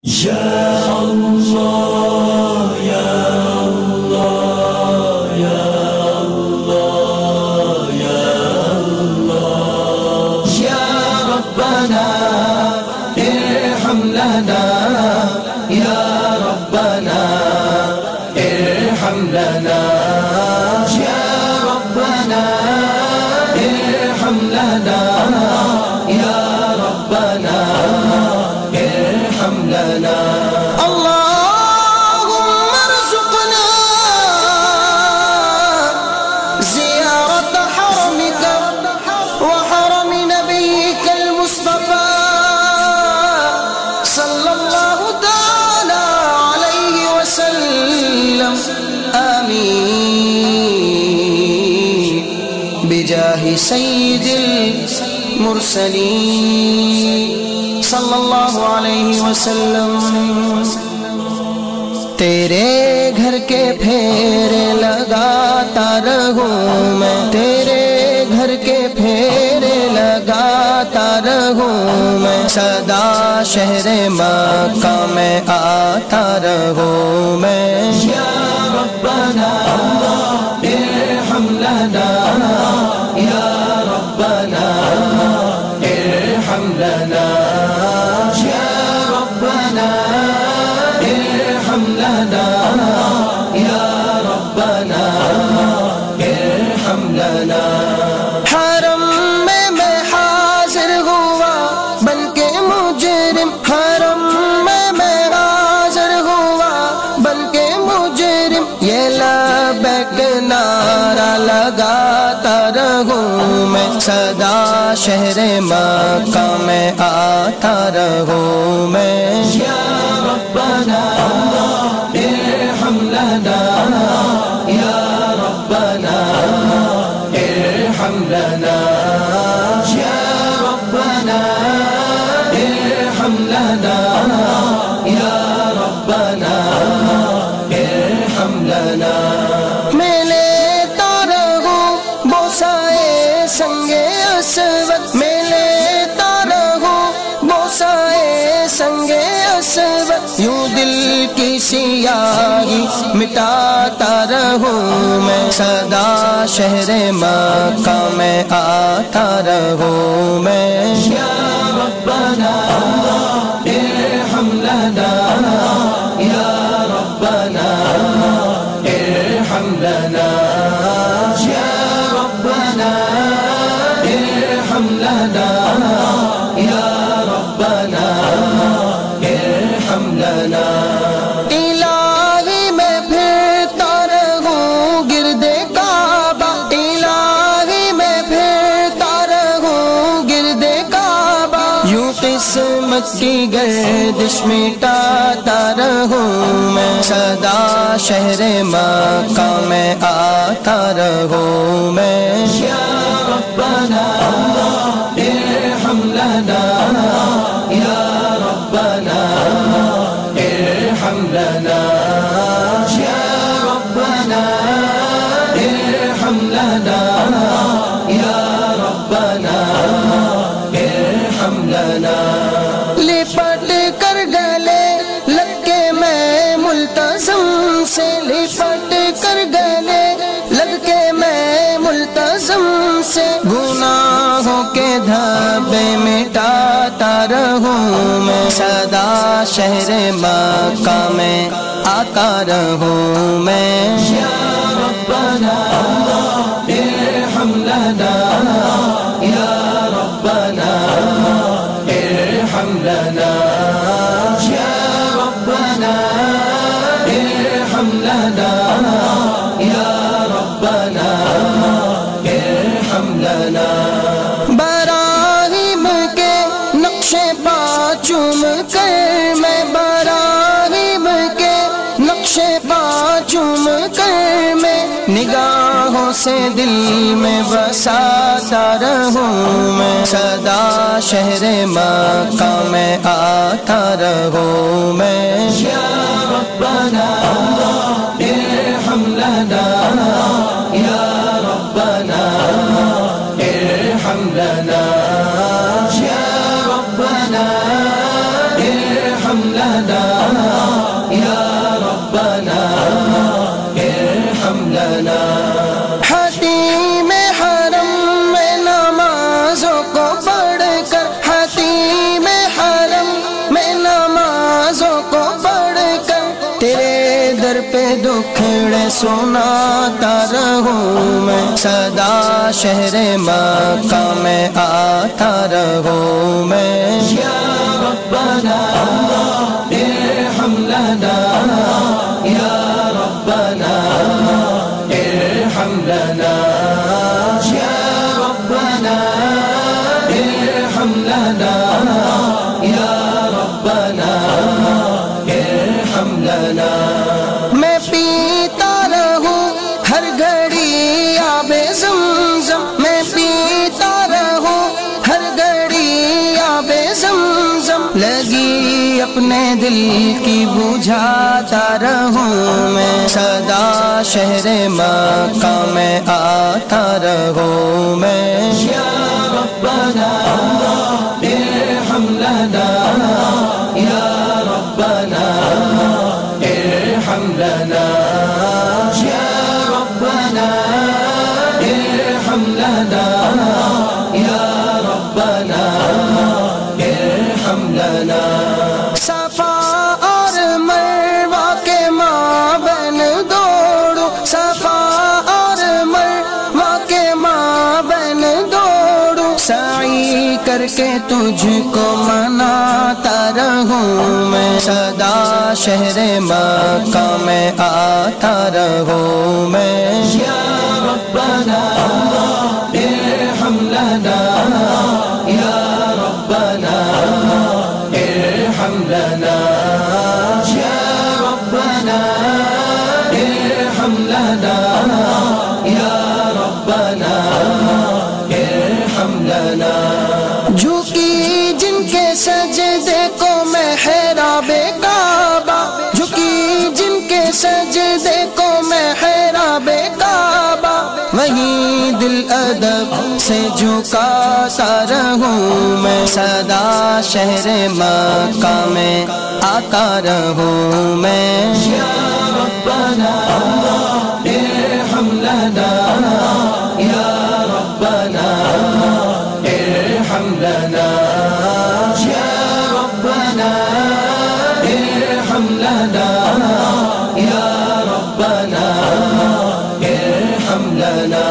یا اللہ یا اللہ یا اللہ یا اللہ یا ربنا ارحم لنا یا ربنا ارحم لنا یا ربنا ارحم لنا یا ربنا ارحم لنا اللهم ارزقنا زيارة حرمك وحرم نبيك المصطفى صلى الله تعالى عليه وسلم آمين بجاه سيد المرسلين صلی اللہ علیہ وسلم۔ تیرے گھر کے پھیرے لگاتا رہوں میں، تیرے گھر کے پھیرے لگاتا رہوں میں، سدا شہر مکہ میں آتا رہوں میں۔ یا ربنا ارحم لنا یا ربنا ارحم لنا یا ربنا ارحم لنا یا ربنا ارحم لنا۔ حرم میں حاضر ہوا بن کے مجرم، حرم میں حاضر ہوا بن کے مجرم، یہ لبیک نعرہ لگاتا رہوں میں، سدا شہر مکہ میں آتا رہوں میں۔ یا ربنا ارحم لنا یا ربنا ارحم لنا یا ربنا ارحم لنا یا ربنا ارحم لنا۔ میں لیتا رہوں بوسائے سنگ اسود، میں لیتا رہوں بوسائے سنگ اسود، یوں دل کی سیاہی مٹاتا رہوں میں، سدا شہر مکہ میں آتا رہوں میں۔ یا ربنا ارحم لنا یا ربنا ارحم لنا یا ربنا ارحم لنا یا ربنا ارحم لنا۔ الہی میں پھرتا رہوں گرد کعبہ، الہی میں پھرتا رہوں گرد کعبہ، یوں قسمت کی گردش مٹاتا رہوں میں، سدا شہر مکہ میں آتا رہوں میں۔ یا ربنا ارحم لنا یا ربنا ارحم لنا یا ربنا ارحم لنا یا ربنا ارحم لنا۔ لپٹ کر گلے لگ کے میں ملتزم سے، لپٹ کر گلے لگ کے میں ملتزم سے، گناہوں کے دھبے مٹاتا رہوں میں، سدا شہر مکہ میں آتا رہوں میں۔ یا ربنا ارحم لنا یا ربنا ارحم لنا یا ربنا ارحم لنا یا ربنا ارحم لنا۔ براہیم کے نقش پا چوم کر میں، براہیم کے نقش پا چوم کر میں، نگاہوں سے دل میں بساتا رہوں میں، سدا شہر مکہ میں آتا رہوں میں۔ یا ربنا ارحم لنا یا ربنا ارحم لنا یا ربنا ارحم لنا پہ دکھڑے سناتا رہوں میں، سدا شہر مکہ میں آتا رہوں میں۔ یا ربنا ارحم لنا، یا ربنا ارحم لنا، یا ربنا ارحم لنا، یا ربنا ارحم لنا۔ میں پیتا رہوں ہر گھڑی آب زمزم، میں پیتا رہوں ہر گھڑی آب زمزم، لگی اپنے دل کی بجھاتا رہوں میں، سدا شہر مکہ میں آتا رہوں میں۔ یا ربنا ارحم لنا، یا ربنا ارحم لنا، یا ربنا ارحم لنا، یا ربنا ارحم لنا۔ صفا اور مروہ کے مابین دوڑوں، صفا اور مروہ کے مابین دوڑوں، سعی کر کے تجھ کو مناتا رہوں میں، سدا شہر مکہ میں آتا رہوں میں۔ یا ربنا ارحم لنا، یا ربنا ارحم لنا، یا ربنا ارحم لنا، یا ربنا ارحم لنا۔ جھکی جن کے سجدے کو محراب کعبہ، جھکی جن کے سجدے کو محراب کعبہ، وہیں دل ادب سے جھکاتا رہوں میں، سدا شہر مکہ میں آتا رہوں میں۔ یا ربنا ارحم لنا، یا ربنا ارحم لنا، یا ربنا ارحم لنا، یا ربنا ارحم لنا۔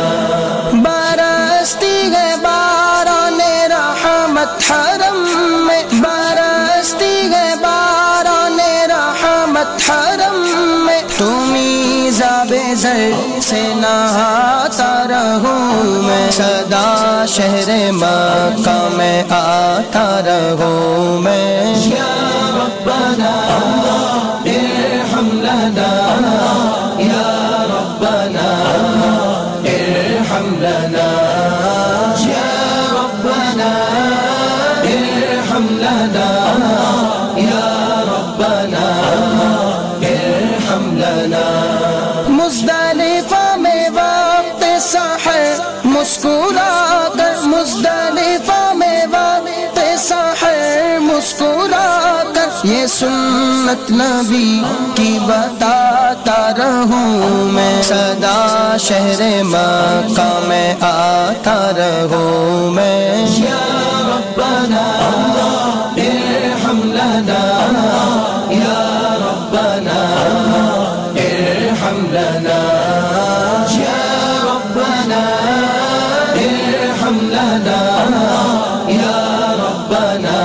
برستی ہے باران رحمت حرم میں، برستی ہے باران رحمت حرم میں، تمہیں زاب زر سے نہاتا رہوں میں، سدا شہر مکہ میں آتا رہوں میں۔ یا ربنا ارحم لنا، یا ربنا ارحم لنا، یا ربنا ارحم لنا، یا ربنا ارحم لنا۔ مزدلفہ میں وقت سحر مسکرا کر، مزدلفہ میں وقت سحر مسکرا کر، یہ سنت نبی کی بتاتا رہوں میں، سدا شہر مکہ میں آتا رہوں میں۔ یا ربنا ارحم لنا، یا ربنا ارحم لنا، یا ربنا ارحم لنا، یا ربنا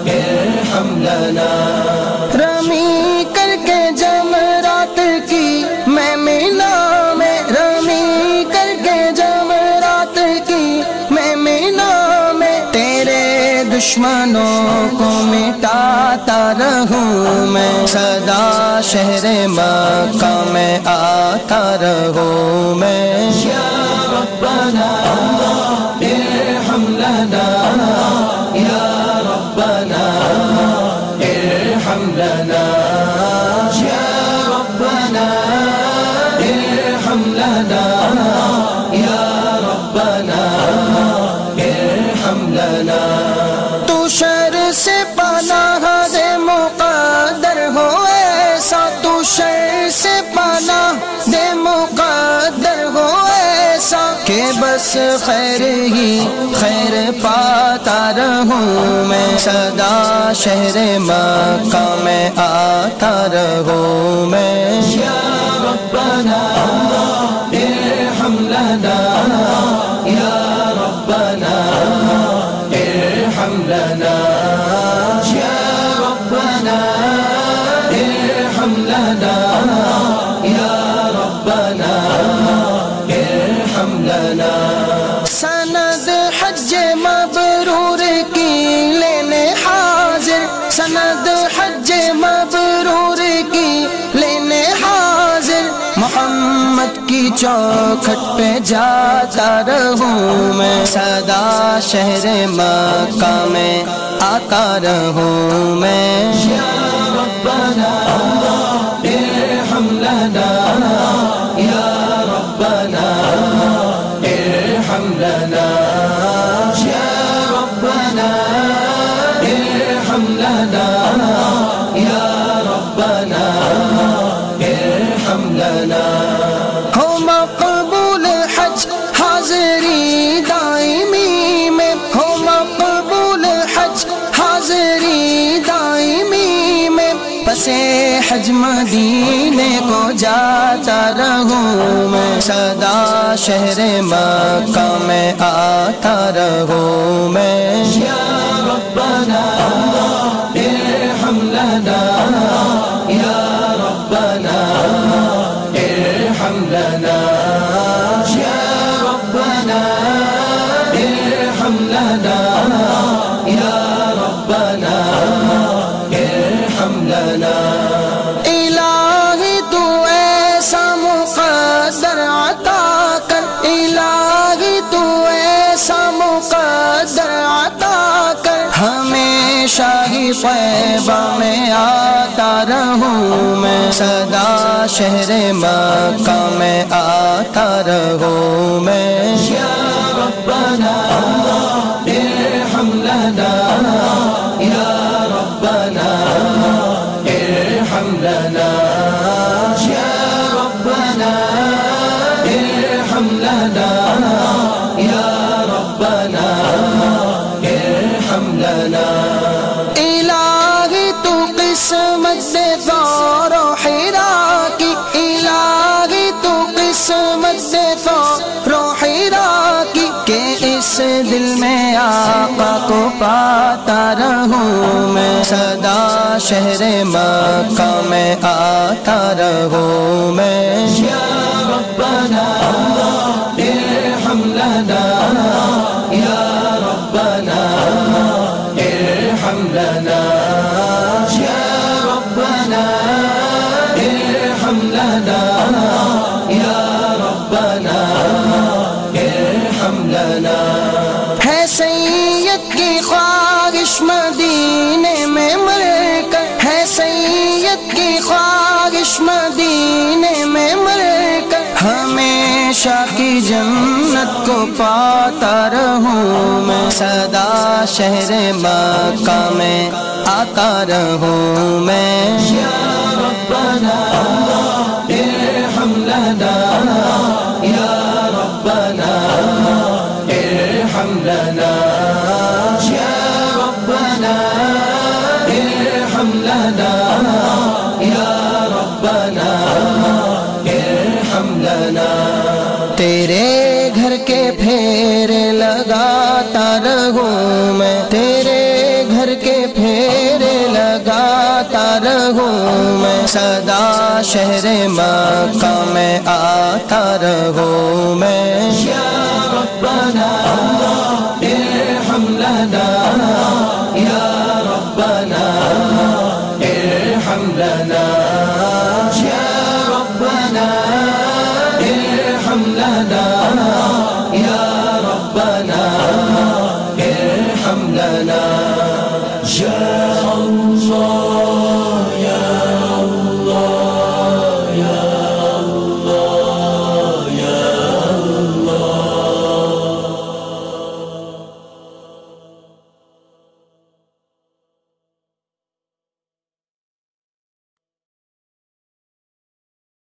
ارحم لنا۔ رمی کر کے جمرات کی میں مینا میں، رمی کر کے جمرات کی میں مینا میں، تیرے دشمنوں کو مٹاتا رہوں میں، سدا شہر مکہ میں آتا رہوں میں۔ یا ربنا ارحم لنا، یا ربنا ارحم لنا، یا ربنا ارحم لنا، یا ربنا ارحم لنا۔ تو شر سے پناہ دے مقدر ہو ایسا، تو شر سے پناہ دے مقدر ہو ایسا، کہ بس خیر ہی خیر پاتا رہوں میں، سدا شہر مکہ میں آتا رہوں میں۔ یا ربنا ارحم لنا، یا ربنا ارحم لنا، یا ربنا ارحم لنا، یا ربنا ارحم لنا۔ سند حج مبرور کی لینے حاضر، سند حج مبرور کی لینے حاضر، محمد کی چوکھٹ پہ جاتا رہوں میں، سدا شہر مکہ میں آتا رہوں میں۔ یا ربنا ارحم لنا، یا ربنا ارحم لنا، یا ربنا ارحم لنا، یا ربنا ارحم لنا۔ ہو مقبول حج حاضری دائمی میں، ہو مقبول حج حاضری دائمی میں، پس حج مدینے کو جاتا رہوں میں، سدا شہر مکہ میں آتا رہوں میں۔ یا ربنا ارحم لنا، یا ربنا ارحم لنا، یا ربنا ارحم لنا، یا ربنا ارحم لنا۔ الہی تو ایسا مقدر عطا کر، الہی تو ایسا مقدر عطا کر، ہمیشہ ہی طیبہ میں آتا رہوں میں، سدا شہر مکہ میں آتا رہوں میں۔ یا ربنا ارحم لنا، یا ربنا ارحم لنا، یا ربنا ارحم لنا، یا ربنا ارحم لنا۔ الہی تو قسمت سے فور و حرا کی، الہی تو قسمت سے فور و حرا کی، کہ اس دل میں آقا کو پاتا رہوں میں، سدا شہر مکہ میں آتا رہوں میں۔ یا ربنا ارحم لنا، یا ربنا ارحم لنا، یا ربنا ارحم لنا، یا ربنا ارحم لنا۔ ہے سید کی خواہش مدینے میں مر کر، ہے سید کی خواہش مدینے میں مر کر، ہمیشہ کی جنت کو پاتا رہوں میں، سدا شہر مکہ میں آتا رہوں میں۔ یا ربنا ارحم لنا، یا ربنا ارحم لنا، یا ربنا ارحم لنا، یا ربنا ارحم لنا۔ تیرے گھر کے پھیرے لگاتا رہوں میں، تیرے گھر کے پھیرے لگاتا رہوں میں، سدا شہر مکہ میں آتا رہوں میں۔ یا ربنا ارحم لنا،